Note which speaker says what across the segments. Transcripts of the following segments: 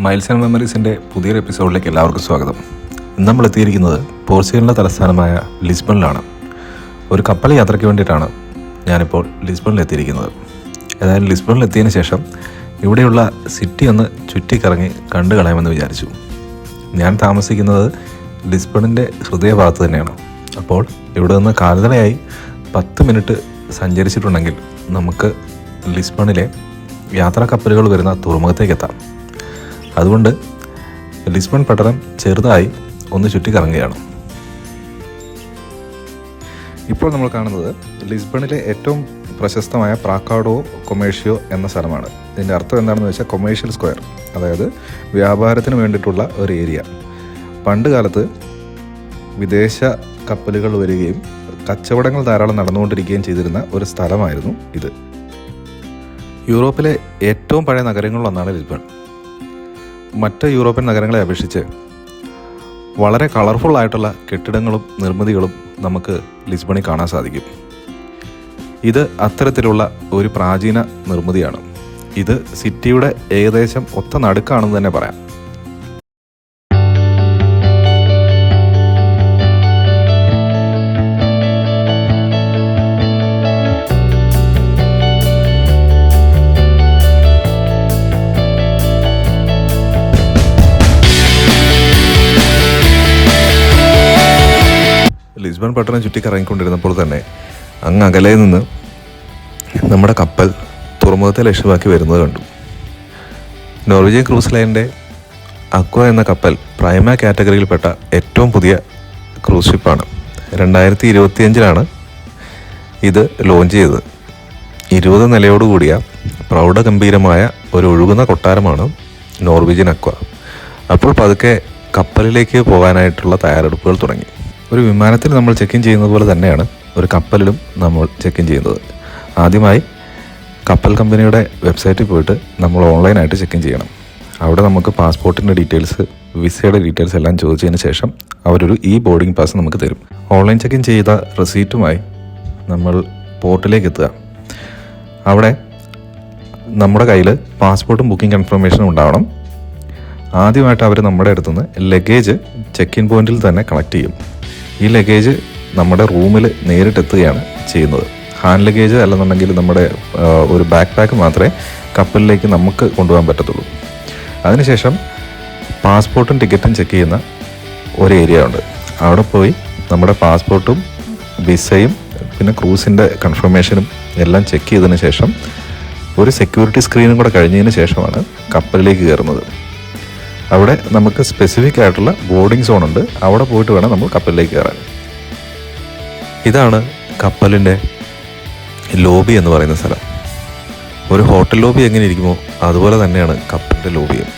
Speaker 1: Miles and മെമ്മറീസിൻ്റെ പുതിയൊരു എപ്പിസോഡിലേക്ക് എല്ലാവർക്കും സ്വാഗതം. ഇന്ന് നമ്മൾ എത്തിയിരിക്കുന്നത് പോർച്ചുഗലിൻ്റെ തലസ്ഥാനമായ ലിസ്ബണിലാണ്. ഒരു കപ്പൽ യാത്രയ്ക്ക് വേണ്ടിയിട്ടാണ് ഞാനിപ്പോൾ ലിസ്ബണിലെത്തിയിരിക്കുന്നത്. ഏതായാലും ലിസ്ബണിലെത്തിയതിന് ശേഷം ഇവിടെയുള്ള സിറ്റി ഒന്ന് ചുറ്റിക്കറങ്ങി കണ്ടു കളയാമെന്ന് വിചാരിച്ചു. ഞാൻ താമസിക്കുന്നത് ലിസ്ബണിൻ്റെ ഹൃദയഭാഗത്ത് തന്നെയാണ്. അപ്പോൾ ഇവിടെ നിന്ന് കാൽനടയായി 10 മിനിറ്റ് സഞ്ചരിച്ചിട്ടുണ്ടെങ്കിൽ നമുക്ക് ലിസ്ബണിലെ യാത്രാ കപ്പലുകൾ വരുന്ന തുറമുഖത്തേക്ക് എത്താം. അതുകൊണ്ട് ലിസ്ബൺ പട്ടണം ചെറുതായി ഒന്ന് ചുറ്റിക്കറങ്ങുകയാണ്. ഇപ്പോൾ നമ്മൾ കാണുന്നത് ലിസ്ബണിലെ ഏറ്റവും പ്രശസ്തമായ പ്രാക്കാഡോ കൊമേഴ്ഷ്യോ എന്ന സ്ഥലമാണ്. ഇതിൻ്റെ അർത്ഥം എന്താണെന്ന് വെച്ചാൽ കൊമേഴ്ഷ്യൽ സ്ക്വയർ, അതായത് വ്യാപാരത്തിന് വേണ്ടിയിട്ടുള്ള ഒരു ഏരിയ. പണ്ട് കാലത്ത് വിദേശ കപ്പലുകൾ വരികയും കച്ചവടങ്ങൾ ധാരാളം നടന്നുകൊണ്ടിരിക്കുകയും ചെയ്തിരുന്ന ഒരു സ്ഥലമായിരുന്നു ഇത്. യൂറോപ്പിലെ ഏറ്റവും പഴയ നഗരങ്ങളിലൊന്നാണ് ലിസ്ബൺ. മറ്റ് യൂറോപ്യൻ നഗരങ്ങളെ അപേക്ഷിച്ച് വളരെ കളർഫുള്ളായിട്ടുള്ള കെട്ടിടങ്ങളും നിർമ്മിതികളും നമുക്ക് ലിസ്ബണിൽ കാണാൻ സാധിക്കും. ഇത് അത്തരത്തിലുള്ള ഒരു പ്രാചീന നിർമ്മിതിയാണ്. ഇത് സിറ്റിയുടെ ഏകദേശം ഒത്ത നടുക്കാണെന്ന് തന്നെ പറയാം. ലിസ്ബൺ പട്ടണം ചുറ്റിക്കറങ്ങിക്കൊണ്ടിരുന്നപ്പോൾ തന്നെ അങ്ങ് അകലെ നിന്ന് നമ്മുടെ കപ്പൽ തുറമുഖത്തെ ലക്ഷ്യമാക്കി വരുന്നത് കണ്ടു. നോർവീജിയൻ ക്രൂസ് ലൈനിൻ്റെ അക്വ എന്ന കപ്പൽ പ്രൈമ കാറ്റഗറിയിൽപ്പെട്ട ഏറ്റവും പുതിയ ക്രൂസ് ഷിപ്പാണ്. 2025 ഇത് ലോഞ്ച് ചെയ്തത്. 20 നിലയോടുകൂടിയ പ്രൗഢഗംഭീരമായ ഒരു ഒഴുകുന്ന കൊട്ടാരമാണ് നോർവീജിയൻ അക്വ. അപ്പോൾ പതുക്കെ കപ്പലിലേക്ക് പോകാനായിട്ടുള്ള തയ്യാറെടുപ്പുകൾ തുടങ്ങി. ഒരു വിമാനത്തിൽ നമ്മൾ ചെക്ക് ഇൻ ചെയ്യുന്നത് പോലെ തന്നെയാണ് ഒരു കപ്പലിലും നമ്മൾ ചെക്ക് ഇൻ ചെയ്യുന്നത്. ആദ്യമായി കപ്പൽ കമ്പനിയുടെ വെബ്സൈറ്റിൽ പോയിട്ട് നമ്മൾ ഓൺലൈനായിട്ട് ചെക്ക് ഇൻ ചെയ്യണം. അവിടെ നമുക്ക് പാസ്പോർട്ടിൻ്റെ ഡീറ്റെയിൽസ്, വിസയുടെ ഡീറ്റെയിൽസ് എല്ലാം ചോദിച്ചതിന് ശേഷം അവരൊരു ബോർഡിംഗ് പാസ് നമുക്ക് തരും. ഓൺലൈൻ ചെക്ക് ഇൻ ചെയ്ത റെസീറ്റുമായി നമ്മൾ പോർട്ടിലേക്ക് എത്തുക. അവിടെ നമ്മുടെ കയ്യിൽ പാസ്പോർട്ടും ബുക്കിംഗ് കൺഫർമേഷനും ഉണ്ടാവണം. ആദ്യമായിട്ട് അവർ നമ്മുടെ അടുത്തുനിന്ന് ലഗേജ് ചെക്ക് ഇൻ പോയിന്റിൽ തന്നെ കളക്ട് ചെയ്യും. ഈ ലഗേജ് നമ്മുടെ റൂമിൽ നേരിട്ടെത്തുകയാണ് ചെയ്യുന്നത്. ഹാൻഡ് ലഗേജ് അല്ലെന്നുണ്ടെങ്കിൽ നമ്മുടെ ഒരു ബാക്ക് പാക്ക് മാത്രമേ കപ്പലിലേക്ക് നമുക്ക് കൊണ്ടുപോകാൻ പറ്റത്തുള്ളൂ. അതിനുശേഷം പാസ്പോർട്ടും ടിക്കറ്റും ചെക്ക് ചെയ്യുന്ന ഒരു ഏരിയ ഉണ്ട്. അവിടെ പോയി നമ്മുടെ പാസ്പോർട്ടും വിസയും പിന്നെ ക്രൂസിൻ്റെ കൺഫർമേഷനും എല്ലാം ചെക്ക് ചെയ്തതിന് ശേഷം ഒരു സെക്യൂരിറ്റി സ്ക്രീനും കൂടെ കഴിഞ്ഞതിന് ശേഷമാണ് കപ്പലിലേക്ക് കയറുന്നത്. അവിടെ നമുക്ക് സ്പെസിഫിക് ആയിട്ടുള്ള ബോർഡിംഗ് സോൺ ഉണ്ട്. അവിടെ പോയിട്ട് വേണം നമ്മൾ കപ്പലിലേക്ക് കയറാൻ. ഇതാണ് കപ്പലിൻ്റെ ലോബി എന്ന് പറയുന്ന സ്ഥലം. ഒരു ഹോട്ടൽ ലോബി എങ്ങനെ ഇരിക്കുമോ അതുപോലെ തന്നെയാണ് കപ്പലിൻ്റെ ലോബിയും.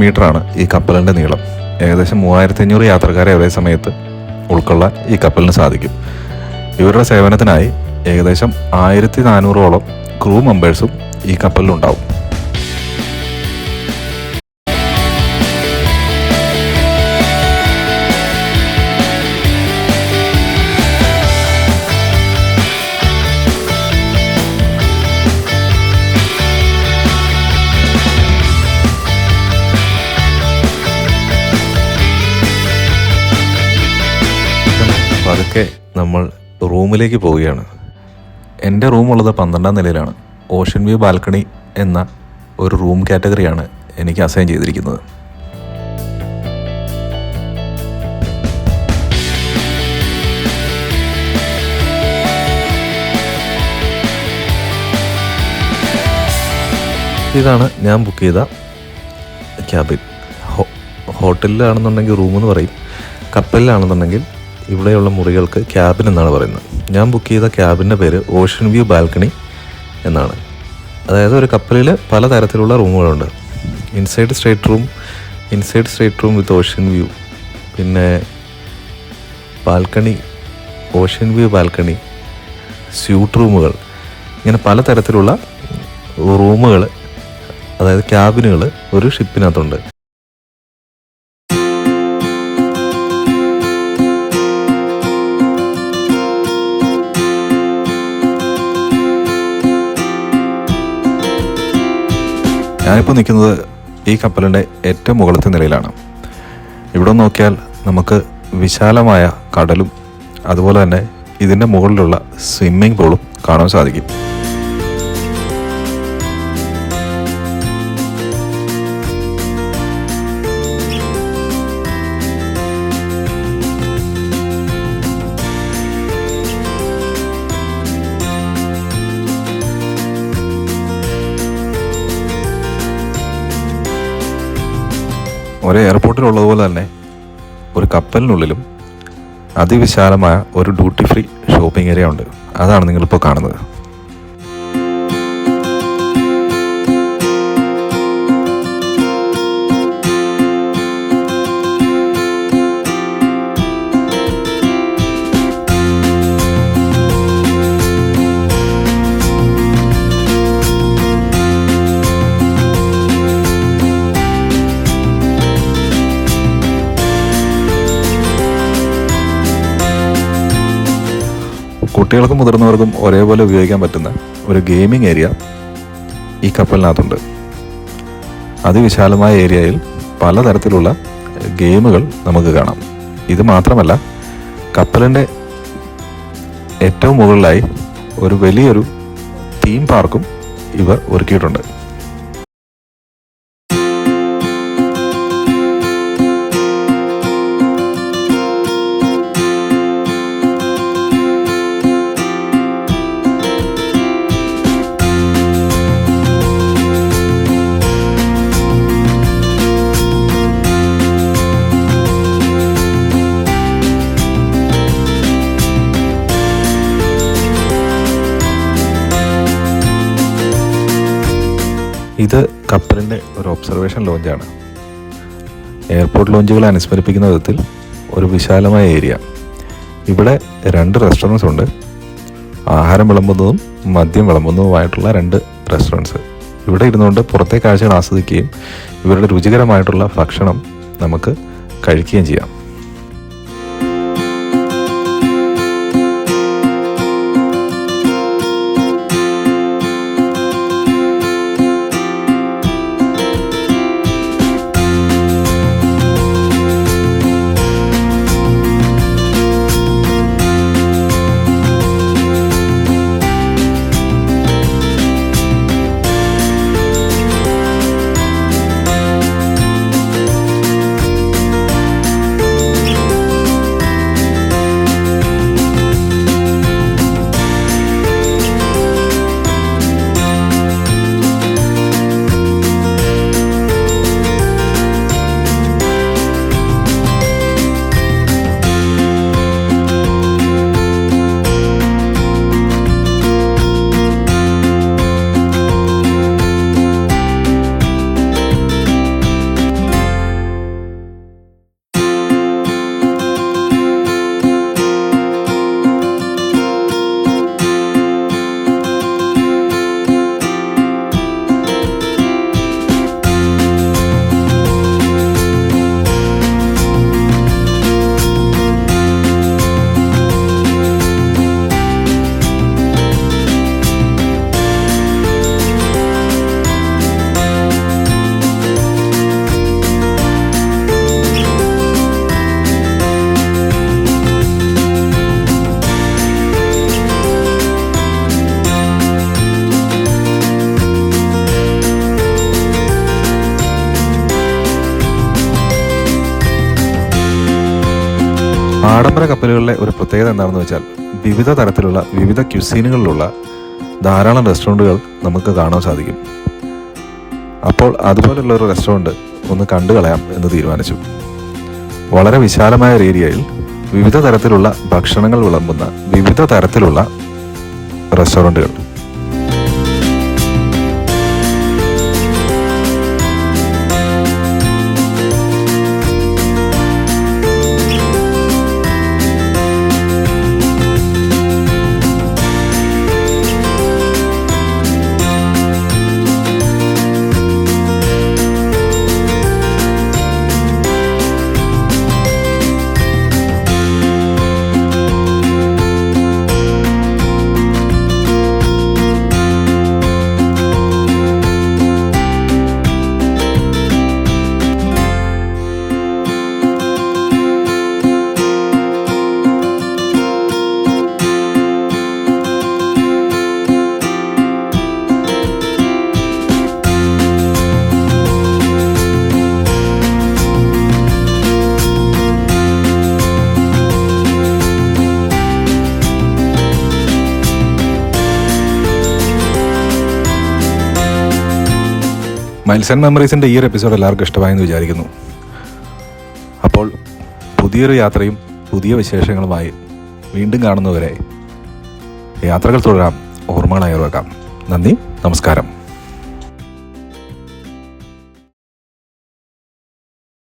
Speaker 1: മീറ്ററാണ് ഈ കപ്പലിൻ്റെ നീളം. ഏകദേശം 3500 യാത്രക്കാരെ ഒരേ സമയത്ത് ഉൾക്കൊള്ളാൻ ഈ കപ്പലിന് സാധിക്കും. ഇവരുടെ സേവനത്തിനായി ഏകദേശം 1400ഓളം ക്രൂ മെമ്പേഴ്സും ഈ കപ്പലിലുണ്ടാവും. പതുക്കെ നമ്മൾ റൂമിലേക്ക് പോവുകയാണ്. എൻ്റെ റൂമുള്ളത് 12ാം നിലയിലാണ്. ഓഷ്യൻ വ്യൂ ബാൽക്കണി എന്ന ഒരു റൂം കാറ്റഗറിയാണ് എനിക്ക് അസൈൻ ചെയ്തിരിക്കുന്നത്. ഇതാണ് ഞാൻ ബുക്ക് ചെയ്ത ക്യാബിൻ. ഹോട്ടലിലാണെന്നുണ്ടെങ്കിൽ റൂമെന്ന് പറയും, കപ്പലിലാണെന്നുണ്ടെങ്കിൽ ഇവിടെയുള്ള മുറികൾക്ക് ക്യാബിൻ എന്നാണ് പറയുന്നത്. ഞാൻ ബുക്ക് ചെയ്ത ക്യാബിൻ്റെ പേര് ഓഷ്യൻ വ്യൂ ബാൽക്കണി എന്നാണ്. അതായത് ഒരു കപ്പലിൽ പലതരത്തിലുള്ള റൂമുകളുണ്ട്. Inside straight room with ocean view, പിന്നെ balcony, ocean view balcony, suite റൂമുകൾ, ഇങ്ങനെ പലതരത്തിലുള്ള റൂമുകൾ, അതായത് ക്യാബിനുകൾ ഒരു ഷിപ്പിനകത്തുണ്ട്. ഞാനിപ്പോൾ നിൽക്കുന്നത് ഈ കപ്പലിൻ്റെ ഏറ്റവും മുകളിലത്തെ നിലയിലാണ്. ഇവിടെ നോക്കിയാൽ നമുക്ക് വിശാലമായ കടലും അതുപോലെ തന്നെ ഇതിൻ്റെ മുകളിലുള്ള സ്വിമ്മിംഗ് പൂളും കാണാൻ സാധിക്കും. ഒരു എയർപോർട്ടിലുള്ളതുപോലെ തന്നെ ഒരു കപ്പലിനുള്ളിലും അതിവിശാലമായ ഒരു ഡ്യൂട്ടി ഫ്രീ ഷോപ്പിംഗ് ഏരിയ ഉണ്ട്. അതാണ് നിങ്ങളിപ്പോൾ കാണുന്നത്. കുട്ടികൾക്കും മുതിർന്നവർക്കും ഒരേപോലെ ഉപയോഗിക്കാൻ പറ്റുന്ന ഒരു ഗെയിമിംഗ് ഏരിയ ഈ കപ്പലിനകത്തുണ്ട്. അതിവിശാലമായ ഏരിയയിൽ പലതരത്തിലുള്ള ഗെയിമുകൾ നമുക്ക് കാണാം. ഇത് മാത്രമല്ല, കപ്പലിൻ്റെ ഏറ്റവും മുകളിലായി ഒരു വലിയൊരു തീം പാർക്കും ഇവർ ഒരുക്കിയിട്ടുണ്ട്. ഇത് കപ്പലിൻ്റെ ഒരു ഒബ്സർവേഷൻ ലോഞ്ചാണ്. എയർപോർട്ട് ലോഞ്ചുകളെ അനുസ്മരിപ്പിക്കുന്ന വിധത്തിൽ ഒരു വിശാലമായ ഏരിയ. ഇവിടെ 2 റെസ്റ്റോറൻറ്റ്സ് ഉണ്ട്. ആഹാരം വിളമ്പുന്നതും മദ്യം വിളമ്പുന്നതുമായിട്ടുള്ള 2 റെസ്റ്റോറൻറ്റ്സ്. ഇവിടെ ഇരുന്നുകൊണ്ട് പുറത്തെ കാഴ്ചകൾ ആസ്വദിക്കുകയും ഇവരുടെ രുചികരമായിട്ടുള്ള ഭക്ഷണം നമുക്ക് കഴിക്കുകയും ചെയ്യാം. ആഡംബര കപ്പലുകളിലെ ഒരു പ്രത്യേകത എന്താണെന്ന് വെച്ചാൽ വിവിധ തരത്തിലുള്ള വിവിധ ക്യുസീനുകളിലുള്ള ധാരാളം റെസ്റ്റോറൻറ്റുകൾ നമുക്ക് കാണാൻ സാധിക്കും. അപ്പോൾ അതുപോലുള്ള ഒരു റെസ്റ്റോറൻറ്റ് ഒന്ന് കണ്ടു കളയാം എന്ന് തീരുമാനിച്ചു. വളരെ വിശാലമായ ഒരു ഏരിയയിൽ വിവിധ തരത്തിലുള്ള ഭക്ഷണങ്ങൾ വിളമ്പുന്ന വിവിധ തരത്തിലുള്ള റെസ്റ്റോറൻറ്റുകൾ. മൈൽസ് ആൻഡ് മെമ്മറീസിൻ്റെ ഈ ഒരു എപ്പിസോഡ് എല്ലാവർക്കും ഇഷ്ടമായെന്ന് വിചാരിക്കുന്നു. അപ്പോൾ പുതിയൊരു യാത്രയും പുതിയ വിശേഷങ്ങളുമായി വീണ്ടും കാണുന്നവരെ യാത്രകൾ തുടരാം, ഓർമ്മകളായി വെക്കാം. നന്ദി, നമസ്കാരം.